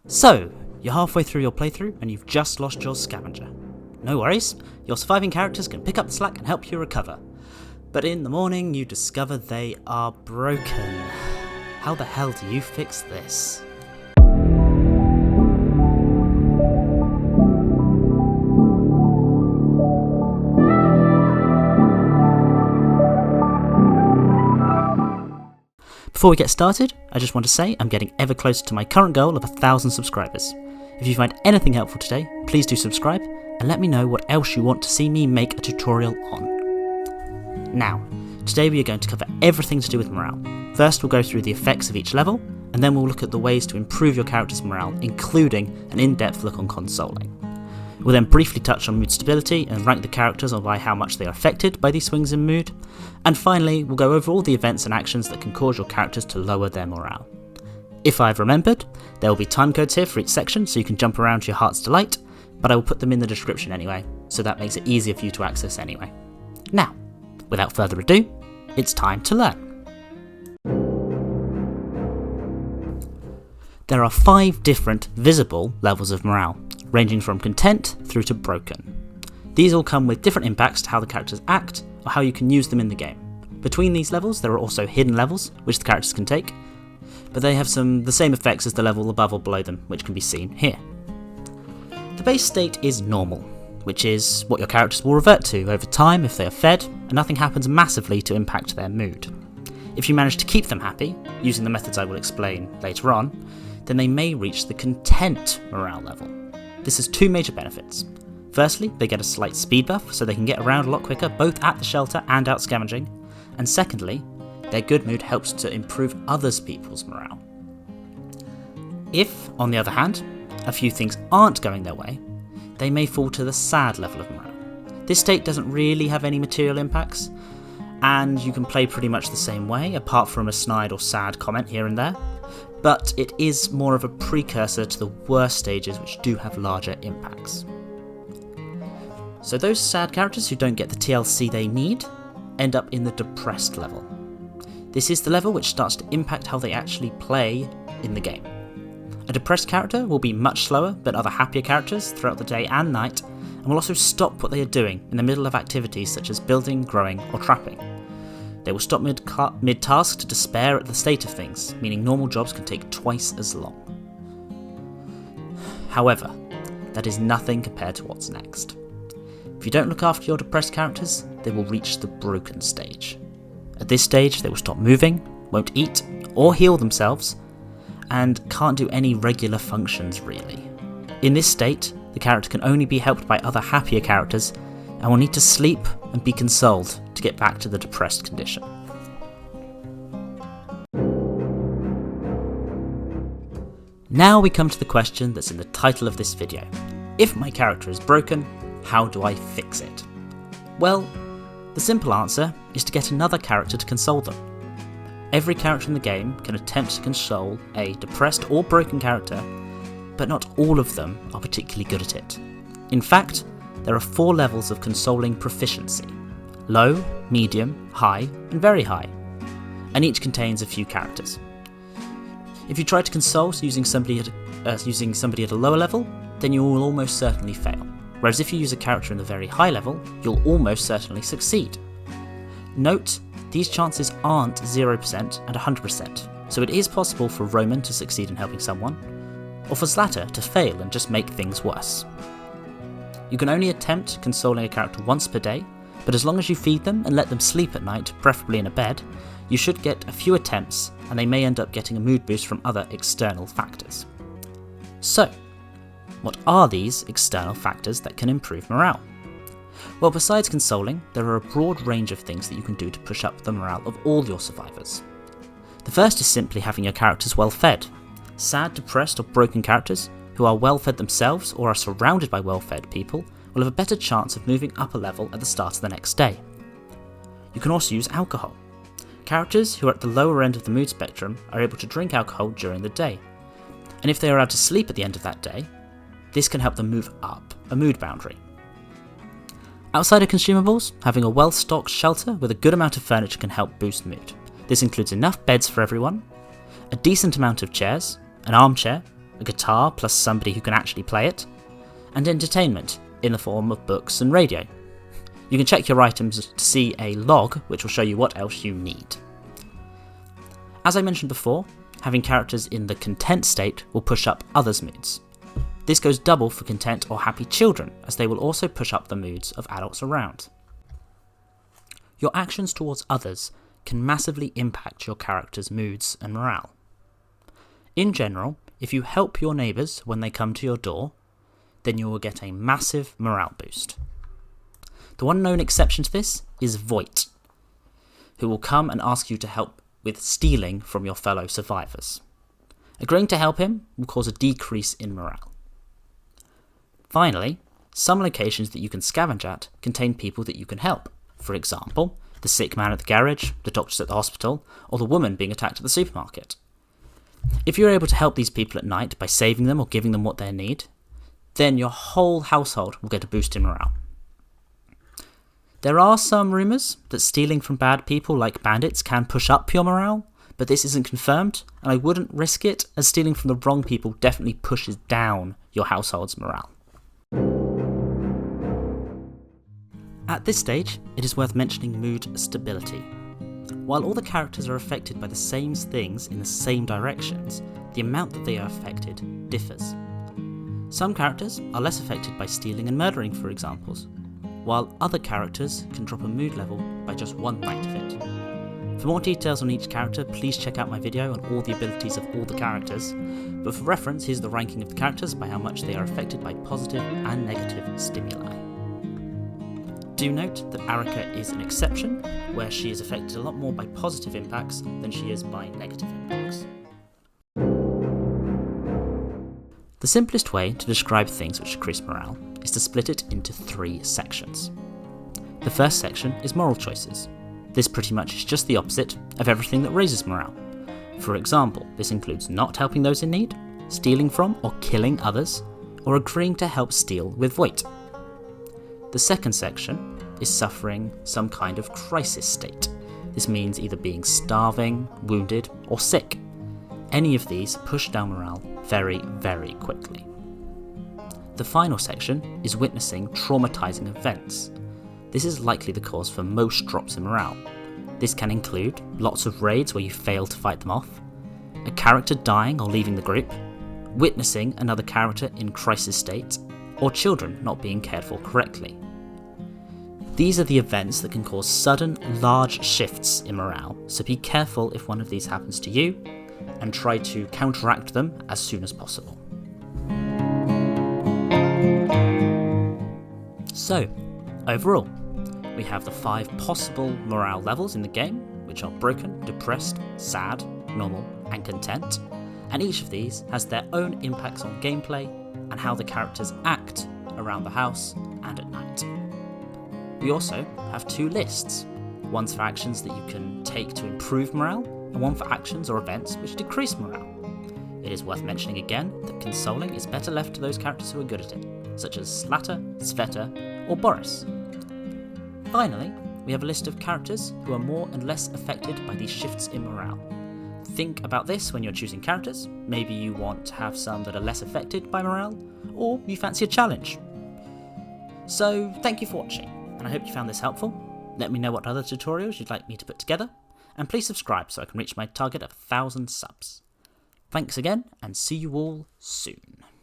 So, you're halfway through your playthrough and you've just lost your scavenger. No worries, your surviving characters can pick up the slack and help you recover. But in the morning you discover they are broken. How the hell do you fix this? Before we get started, I just want to say I'm getting ever closer to my current goal of 1,000 subscribers. If you find anything helpful today, please do subscribe and let me know what else you want to see me make a tutorial on. Now, today we are going to cover everything to do with morale. First we'll go through the effects of each level, and then we'll look at the ways to improve your character's morale, including an in-depth look on consoling. We'll then briefly touch on mood stability and rank the characters on by how much they are affected by these swings in mood. And finally, we'll go over all the events and actions that can cause your characters to lower their morale. If I've remembered, there will be timecodes here for each section so you can jump around to your heart's delight, but I will put them in the description anyway, so that makes it easier for you to access anyway. Now, without further ado, it's time to learn. There are 5 different visible levels of morale, ranging from content through to broken. These all come with different impacts to how the characters act or how you can use them in the game. Between these levels there are also hidden levels which the characters can take, but they have the same effects as the level above or below them, which can be seen here. The base state is normal, which is what your characters will revert to over time if they are fed and nothing happens massively to impact their mood. If you manage to keep them happy, using the methods I will explain later on, then they may reach the content morale level. This has 2 major benefits. Firstly, they get a slight speed buff so they can get around a lot quicker both at the shelter and out scavenging, and secondly, their good mood helps to improve other people's morale. If, on the other hand, a few things aren't going their way, they may fall to the sad level of morale. This state doesn't really have any material impacts, and you can play pretty much the same way apart from a snide or sad comment here and there, but it is more of a precursor to the worst stages which do have larger impacts. So those sad characters who don't get the TLC they need end up in the depressed level. This is the level which starts to impact how they actually play in the game. A depressed character will be much slower than other happier characters throughout the day and night, and will also stop what they are doing in the middle of activities such as building, growing or trapping. They will stop mid-task to despair at the state of things, meaning normal jobs can take twice as long. However, that is nothing compared to what's next. If you don't look after your depressed characters, they will reach the broken stage. At this stage, they will stop moving, won't eat or heal themselves, and can't do any regular functions really. In this state, the character can only be helped by other happier characters and will need to sleep and be consoled to get back to the depressed condition. Now we come to the question that's in the title of this video. If my character is broken, how do I fix it? Well, the simple answer is to get another character to console them. Every character in the game can attempt to console a depressed or broken character, but not all of them are particularly good at it. In fact, there are 4 levels of consoling proficiency: low, medium, high, and very high, and each contains a few characters. If you try to console using somebody at a lower level, then you will almost certainly fail, whereas if you use a character in the very high level, you'll almost certainly succeed. Note, these chances aren't 0% and 100%, so it is possible for Roman to succeed in helping someone, or for Zlata to fail and just make things worse. You can only attempt consoling a character once per day, but as long as you feed them and let them sleep at night, preferably in a bed, you should get a few attempts and they may end up getting a mood boost from other external factors. So, what are these external factors that can improve morale? Well, besides consoling, there are a broad range of things that you can do to push up the morale of all your survivors. The first is simply having your characters well fed. Sad, depressed or broken characters who are well fed themselves or are surrounded by well fed people will have a better chance of moving up a level at the start of the next day. You can also use alcohol. Characters who are at the lower end of the mood spectrum are able to drink alcohol during the day, and if they are allowed to sleep at the end of that day, this can help them move up a mood boundary. Outside of consumables, having a well-stocked shelter with a good amount of furniture can help boost mood. This includes enough beds for everyone, a decent amount of chairs, an armchair, a guitar plus somebody who can actually play it, and entertainment in the form of books and radio. You can check your items to see a log which will show you what else you need. As I mentioned before, having characters in the content state will push up others' moods. This goes double for content or happy children, as they will also push up the moods of adults around. Your actions towards others can massively impact your character's moods and morale. In general, if you help your neighbours when they come to your door, then you will get a massive morale boost. The one known exception to this is Voight, who will come and ask you to help with stealing from your fellow survivors. Agreeing to help him will cause a decrease in morale. Finally, some locations that you can scavenge at contain people that you can help. For example, the sick man at the garage, the doctors at the hospital, or the woman being attacked at the supermarket. If you're able to help these people at night by saving them or giving them what they need, then your whole household will get a boost in morale. There are some rumours that stealing from bad people like bandits can push up your morale, but this isn't confirmed, and I wouldn't risk it, as stealing from the wrong people definitely pushes down your household's morale. At this stage, it is worth mentioning mood stability. While all the characters are affected by the same things in the same directions, the amount that they are affected differs. Some characters are less affected by stealing and murdering, for example, while other characters can drop a mood level by just one night of it. For more details on each character, please check out my video on all the abilities of all the characters, but for reference, here's the ranking of the characters by how much they are affected by positive and negative stimuli. Do note that Arika is an exception, where she is affected a lot more by positive impacts than she is by negative impacts. The simplest way to describe things which decrease morale is to split it into 3 sections. The first section is moral choices. This pretty much is just the opposite of everything that raises morale. For example, this includes not helping those in need, stealing from or killing others, or agreeing to help steal with Voight. The second section is suffering some kind of crisis state. This means either being starving, wounded, or sick. Any of these push down morale very, very quickly. The final section is witnessing traumatizing events. This is likely the cause for most drops in morale. This can include lots of raids where you fail to fight them off, a character dying or leaving the group, witnessing another character in crisis state, or children not being cared for correctly. These are the events that can cause sudden, large shifts in morale, so be careful if one of these happens to you, and try to counteract them as soon as possible. So, overall, we have the 5 possible morale levels in the game, which are broken, depressed, sad, normal, and content, and each of these has their own impacts on gameplay and how the characters act around the house and at night. We also have 2 lists, one's for actions that you can take to improve morale, and one for actions or events which decrease morale. It is worth mentioning again that consoling is better left to those characters who are good at it, such as Slatter, Sveta, or Boris. Finally, we have a list of characters who are more and less affected by these shifts in morale. Think about this when you're choosing characters. Maybe you want to have some that are less affected by morale, or you fancy a challenge. So thank you for watching, and I hope you found this helpful. Let me know what other tutorials you'd like me to put together, and please subscribe so I can reach my target of 1,000 subs. Thanks again, and see you all soon.